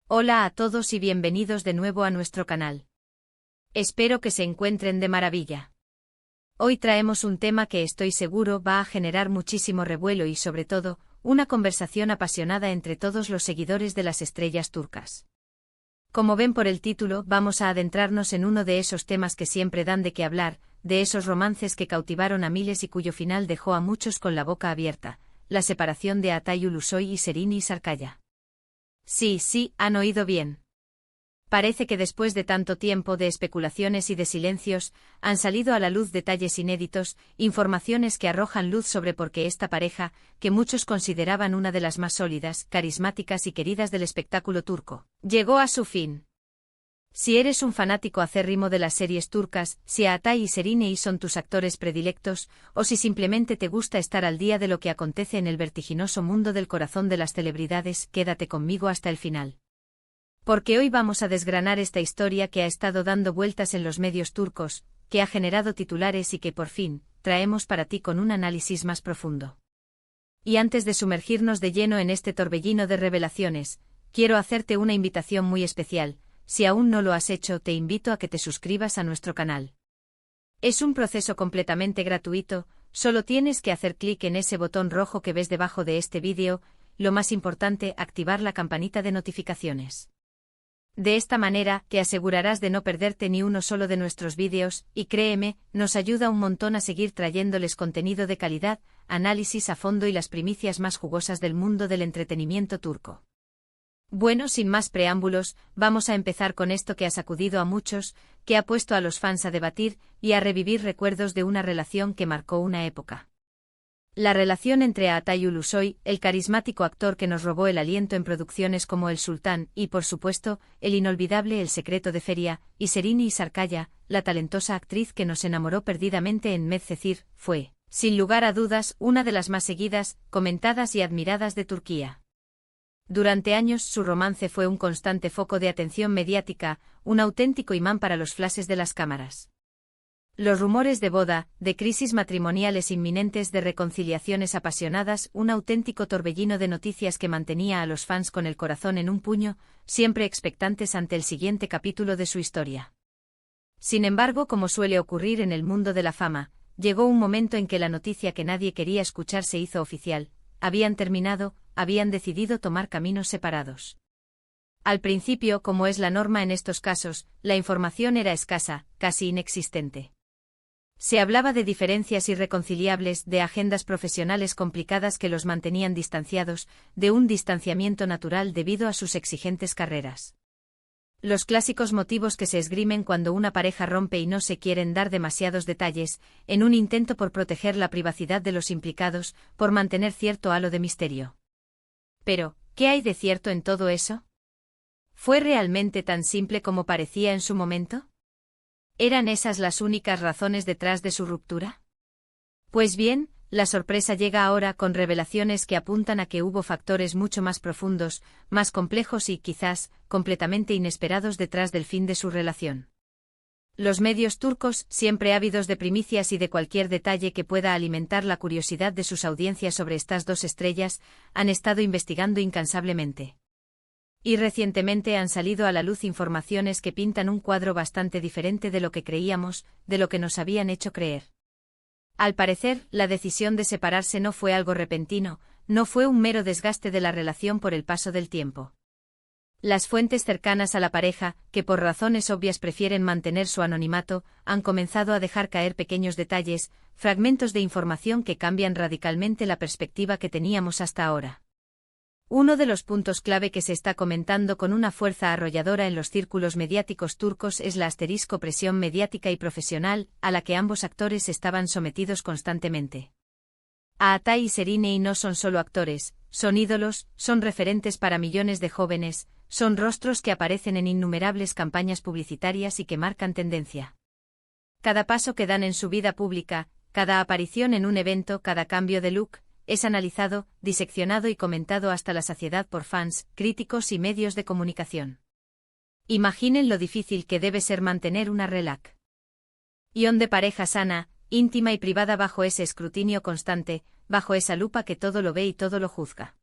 Hola a todos y bienvenidos de nuevo a nuestro canal. Espero que se encuentren de maravilla. Hoy traemos un tema que estoy seguro va a generar muchísimo revuelo y sobre todo, una conversación apasionada entre todos los seguidores de las estrellas turcas. Como ven por el título, vamos a adentrarnos en uno de esos temas que siempre dan de qué hablar, de esos romances que cautivaron a miles y cuyo final dejó a muchos con la boca abierta, la separación de Atay Ulusoy y Serini Sarkaya. Sí, han oído bien. Parece que después de tanto tiempo de especulaciones y de silencios, han salido a la luz detalles inéditos, informaciones que arrojan luz sobre por qué esta pareja, que muchos consideraban una de las más sólidas, carismáticas y queridas del espectáculo turco, llegó a su fin. Si eres un fanático acérrimo de las series turcas, si Atay y Serini son tus actores predilectos, o si simplemente te gusta estar al día de lo que acontece en el vertiginoso mundo del corazón de las celebridades, quédate conmigo hasta el final. Porque hoy vamos a desgranar esta historia que ha estado dando vueltas en los medios turcos, que ha generado titulares y que por fin, traemos para ti con un análisis más profundo. Y antes de sumergirnos de lleno en este torbellino de revelaciones, quiero hacerte una invitación muy especial. Si aún no lo has hecho, te invito a que te suscribas a nuestro canal. Es un proceso completamente gratuito, solo tienes que hacer clic en ese botón rojo que ves debajo de este vídeo, lo más importante, activar la campanita de notificaciones. De esta manera, te asegurarás de no perderte ni uno solo de nuestros vídeos, y créeme, nos ayuda un montón a seguir trayéndoles contenido de calidad, análisis a fondo y las primicias más jugosas del mundo del entretenimiento turco. Bueno, sin más preámbulos, vamos a empezar con esto que ha sacudido a muchos, que ha puesto a los fans a debatir y a revivir recuerdos de una relación que marcó una época. La relación entre Atay Ulusoy, el carismático actor que nos robó el aliento en producciones como El Sultán y, por supuesto, el inolvidable El secreto de Feria, y Serini Sarkaya, la talentosa actriz que nos enamoró perdidamente en Medcezir, fue, sin lugar a dudas, una de las más seguidas, comentadas y admiradas de Turquía. Durante años su romance fue un constante foco de atención mediática, un auténtico imán para los flashes de las cámaras. Los rumores de boda, de crisis matrimoniales inminentes, de reconciliaciones apasionadas, un auténtico torbellino de noticias que mantenía a los fans con el corazón en un puño, siempre expectantes ante el siguiente capítulo de su historia. Sin embargo, como suele ocurrir en el mundo de la fama, llegó un momento en que la noticia que nadie quería escuchar se hizo oficial. Habían terminado, habían decidido tomar caminos separados. Al principio, como es la norma en estos casos, la información era escasa, casi inexistente. Se hablaba de diferencias irreconciliables, de agendas profesionales complicadas que los mantenían distanciados, de un distanciamiento natural debido a sus exigentes carreras. Los clásicos motivos que se esgrimen cuando una pareja rompe y no se quieren dar demasiados detalles, en un intento por proteger la privacidad de los implicados, por mantener cierto halo de misterio. Pero, ¿qué hay de cierto en todo eso? ¿Fue realmente tan simple como parecía en su momento? ¿Eran esas las únicas razones detrás de su ruptura? Pues bien, la sorpresa llega ahora con revelaciones que apuntan a que hubo factores mucho más profundos, más complejos y, quizás, completamente inesperados detrás del fin de su relación. Los medios turcos, siempre ávidos de primicias y de cualquier detalle que pueda alimentar la curiosidad de sus audiencias sobre estas dos estrellas, han estado investigando incansablemente. Y recientemente han salido a la luz informaciones que pintan un cuadro bastante diferente de lo que creíamos, de lo que nos habían hecho creer. Al parecer, la decisión de separarse no fue algo repentino, no fue un mero desgaste de la relación por el paso del tiempo. Las fuentes cercanas a la pareja, que por razones obvias prefieren mantener su anonimato, han comenzado a dejar caer pequeños detalles, fragmentos de información que cambian radicalmente la perspectiva que teníamos hasta ahora. Uno de los puntos clave que se está comentando con una fuerza arrolladora en los círculos mediáticos turcos es la presión mediática y profesional a la que ambos actores estaban sometidos constantemente. Atay y Serini no son solo actores, son ídolos, son referentes para millones de jóvenes, son rostros que aparecen en innumerables campañas publicitarias y que marcan tendencia. Cada paso que dan en su vida pública, cada aparición en un evento, cada cambio de look, es analizado, diseccionado y comentado hasta la saciedad por fans, críticos y medios de comunicación. Imaginen lo difícil que debe ser mantener una relación de pareja sana, íntima y privada bajo ese escrutinio constante, bajo esa lupa que todo lo ve y todo lo juzga.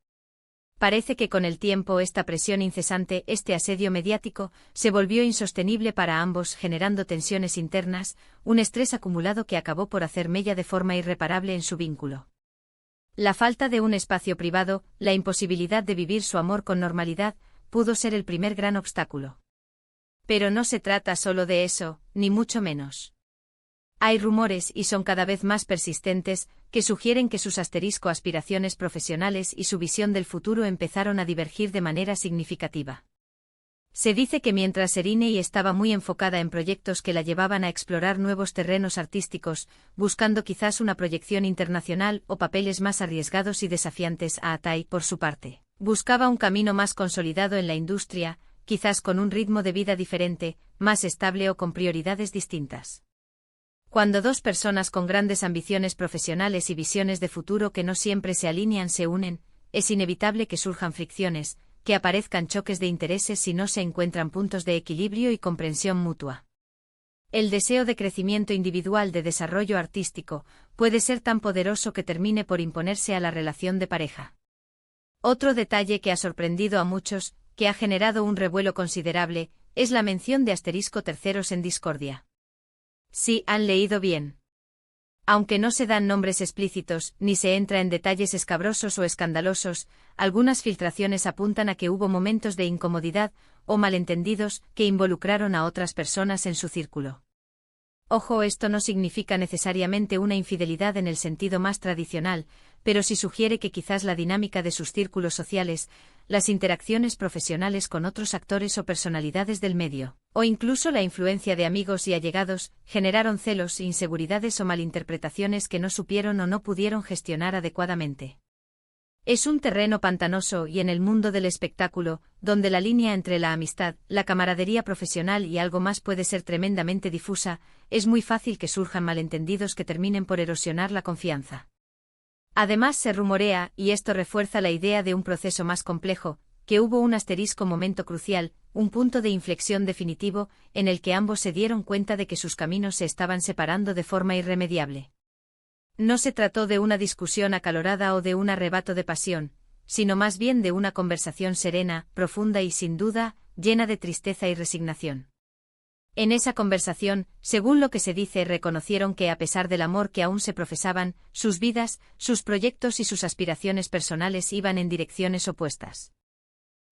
Parece que con el tiempo esta presión incesante, este asedio mediático, se volvió insostenible para ambos, generando tensiones internas, un estrés acumulado que acabó por hacer mella de forma irreparable en su vínculo. La falta de un espacio privado, la imposibilidad de vivir su amor con normalidad, pudo ser el primer gran obstáculo. Pero no se trata solo de eso, ni mucho menos. Hay rumores, y son cada vez más persistentes, que sugieren que sus aspiraciones profesionales y su visión del futuro empezaron a divergir de manera significativa. Se dice que mientras Serine estaba muy enfocada en proyectos que la llevaban a explorar nuevos terrenos artísticos, buscando quizás una proyección internacional o papeles más arriesgados y desafiantes, Atai, por su parte, buscaba un camino más consolidado en la industria, quizás con un ritmo de vida diferente, más estable o con prioridades distintas. Cuando dos personas con grandes ambiciones profesionales y visiones de futuro que no siempre se alinean se unen, es inevitable que surjan fricciones, que aparezcan choques de intereses si no se encuentran puntos de equilibrio y comprensión mutua. El deseo de crecimiento individual de desarrollo artístico puede ser tan poderoso que termine por imponerse a la relación de pareja. Otro detalle que ha sorprendido a muchos, que ha generado un revuelo considerable, es la mención de terceros en discordia. Sí, han leído bien. Aunque no se dan nombres explícitos, ni se entra en detalles escabrosos o escandalosos, algunas filtraciones apuntan a que hubo momentos de incomodidad, o malentendidos, que involucraron a otras personas en su círculo. Ojo, esto no significa necesariamente una infidelidad en el sentido más tradicional, pero sí sugiere que quizás la dinámica de sus círculos sociales, las interacciones profesionales con otros actores o personalidades del medio, o incluso la influencia de amigos y allegados, generaron celos, inseguridades o malinterpretaciones que no supieron o no pudieron gestionar adecuadamente. Es un terreno pantanoso y en el mundo del espectáculo, donde la línea entre la amistad, la camaradería profesional y algo más puede ser tremendamente difusa, es muy fácil que surjan malentendidos que terminen por erosionar la confianza. Además se rumorea, y esto refuerza la idea de un proceso más complejo, que hubo un momento crucial, un punto de inflexión definitivo, en el que ambos se dieron cuenta de que sus caminos se estaban separando de forma irremediable. No se trató de una discusión acalorada o de un arrebato de pasión, sino más bien de una conversación serena, profunda y sin duda, llena de tristeza y resignación. En esa conversación, según lo que se dice, reconocieron que a pesar del amor que aún se profesaban, sus vidas, sus proyectos y sus aspiraciones personales iban en direcciones opuestas.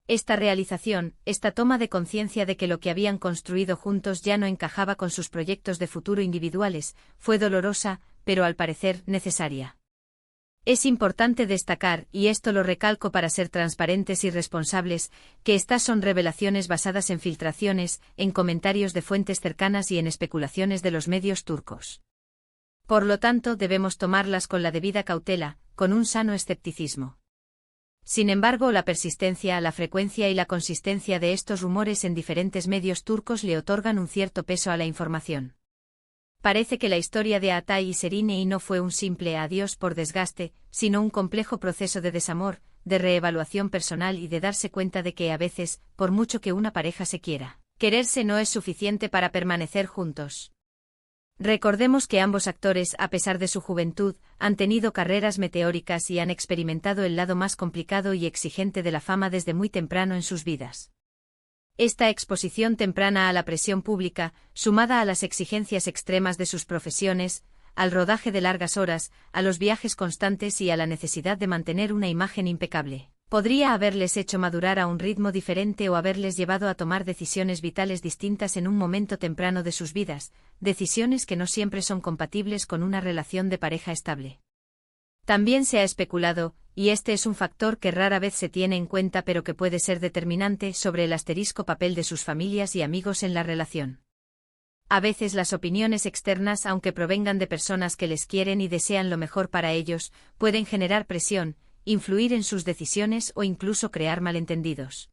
Esta realización, esta toma de conciencia de que lo que habían construido juntos ya no encajaba con sus proyectos de futuro individuales, fue dolorosa, pero al parecer necesaria. Es importante destacar, y esto lo recalco para ser transparentes y responsables, que estas son revelaciones basadas en filtraciones, en comentarios de fuentes cercanas y en especulaciones de los medios turcos. Por lo tanto, debemos tomarlas con la debida cautela, con un sano escepticismo. Sin embargo, la persistencia, la frecuencia y la consistencia de estos rumores en diferentes medios turcos le otorgan un cierto peso a la información. Parece que la historia de Atai y Serine no fue un simple adiós por desgaste, sino un complejo proceso de desamor, de reevaluación personal y de darse cuenta de que a veces, por mucho que una pareja se quiera, quererse no es suficiente para permanecer juntos. Recordemos que ambos actores, a pesar de su juventud, han tenido carreras meteóricas y han experimentado el lado más complicado y exigente de la fama desde muy temprano en sus vidas. Esta exposición temprana a la presión pública, sumada a las exigencias extremas de sus profesiones, al rodaje de largas horas, a los viajes constantes y a la necesidad de mantener una imagen impecable, podría haberles hecho madurar a un ritmo diferente o haberles llevado a tomar decisiones vitales distintas en un momento temprano de sus vidas, decisiones que no siempre son compatibles con una relación de pareja estable. También se ha especulado, y este es un factor que rara vez se tiene en cuenta pero que puede ser determinante, sobre el papel de sus familias y amigos en la relación. A veces las opiniones externas, aunque provengan de personas que les quieren y desean lo mejor para ellos, pueden generar presión, influir en sus decisiones o incluso crear malentendidos.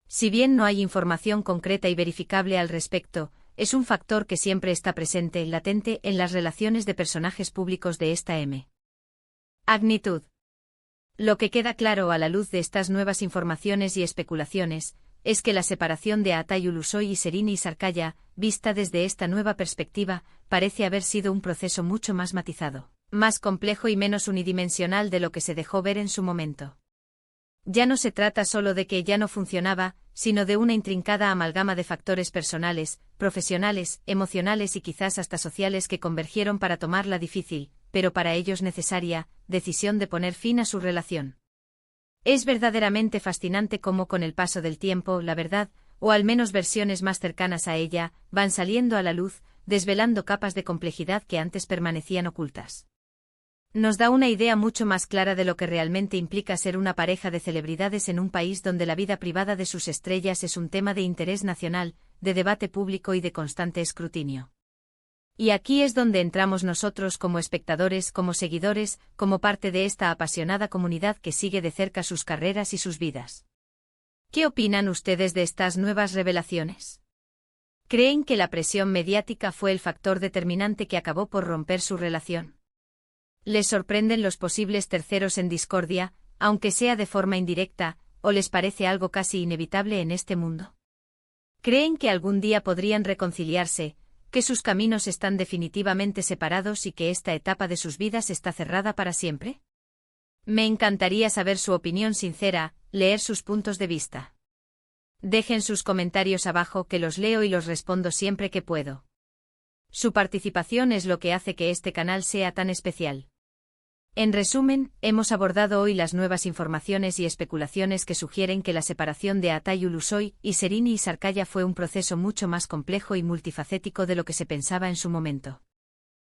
Si bien no hay información concreta y verificable al respecto, es un factor que siempre está presente, latente, en las relaciones de personajes públicos de esta magnitud. Lo que queda claro a la luz de estas nuevas informaciones y especulaciones, es que la separación de Atai Ulusoy y Serine Sarkaya, vista desde esta nueva perspectiva, parece haber sido un proceso mucho más matizado, más complejo y menos unidimensional de lo que se dejó ver en su momento. Ya no se trata solo de que ya no funcionaba, sino de una intrincada amalgama de factores personales, profesionales, emocionales y quizás hasta sociales que convergieron para tomar la difícil, pero para ellos necesaria, decisión de poner fin a su relación. Es verdaderamente fascinante cómo con el paso del tiempo, la verdad, o al menos versiones más cercanas a ella, van saliendo a la luz, desvelando capas de complejidad que antes permanecían ocultas. Nos da una idea mucho más clara de lo que realmente implica ser una pareja de celebridades en un país donde la vida privada de sus estrellas es un tema de interés nacional, de debate público y de constante escrutinio. Y aquí es donde entramos nosotros como espectadores, como seguidores, como parte de esta apasionada comunidad que sigue de cerca sus carreras y sus vidas. ¿Qué opinan ustedes de estas nuevas revelaciones? ¿Creen que la presión mediática fue el factor determinante que acabó por romper su relación? ¿Les sorprenden los posibles terceros en discordia, aunque sea de forma indirecta, o les parece algo casi inevitable en este mundo? ¿Creen que algún día podrían reconciliarse, que sus caminos están definitivamente separados y que esta etapa de sus vidas está cerrada para siempre? Me encantaría saber su opinión sincera, leer sus puntos de vista. Dejen sus comentarios abajo que los leo y los respondo siempre que puedo. Su participación es lo que hace que este canal sea tan especial. En resumen, hemos abordado hoy las nuevas informaciones y especulaciones que sugieren que la separación de Atay Ulusoy y Sereni Sarkaya fue un proceso mucho más complejo y multifacético de lo que se pensaba en su momento.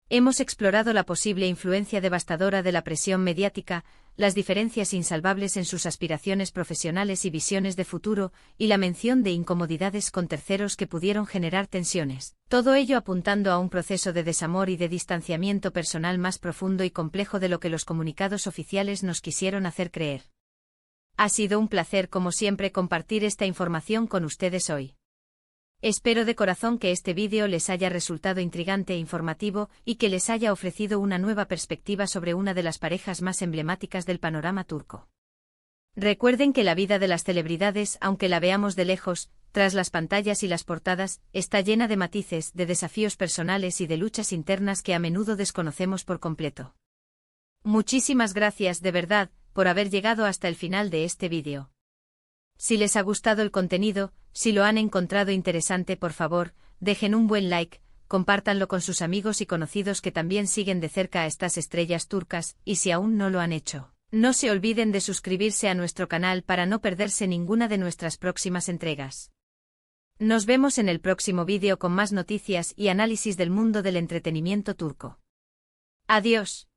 Hemos explorado la posible influencia devastadora de la presión mediática, las diferencias insalvables en sus aspiraciones profesionales y visiones de futuro, y la mención de incomodidades con terceros que pudieron generar tensiones. Todo ello apuntando a un proceso de desamor y de distanciamiento personal más profundo y complejo de lo que los comunicados oficiales nos quisieron hacer creer. Ha sido un placer como siempre compartir esta información con ustedes hoy. Espero de corazón que este vídeo les haya resultado intrigante e informativo y que les haya ofrecido una nueva perspectiva sobre una de las parejas más emblemáticas del panorama turco. Recuerden que la vida de las celebridades, aunque la veamos de lejos, tras las pantallas y las portadas, está llena de matices, de desafíos personales y de luchas internas que a menudo desconocemos por completo. Muchísimas gracias de verdad por haber llegado hasta el final de este vídeo. Si les ha gustado el contenido, si lo han encontrado interesante, por favor, dejen un buen like, compártanlo con sus amigos y conocidos que también siguen de cerca a estas estrellas turcas, y si aún no lo han hecho, no se olviden de suscribirse a nuestro canal para no perderse ninguna de nuestras próximas entregas. Nos vemos en el próximo vídeo con más noticias y análisis del mundo del entretenimiento turco. Adiós.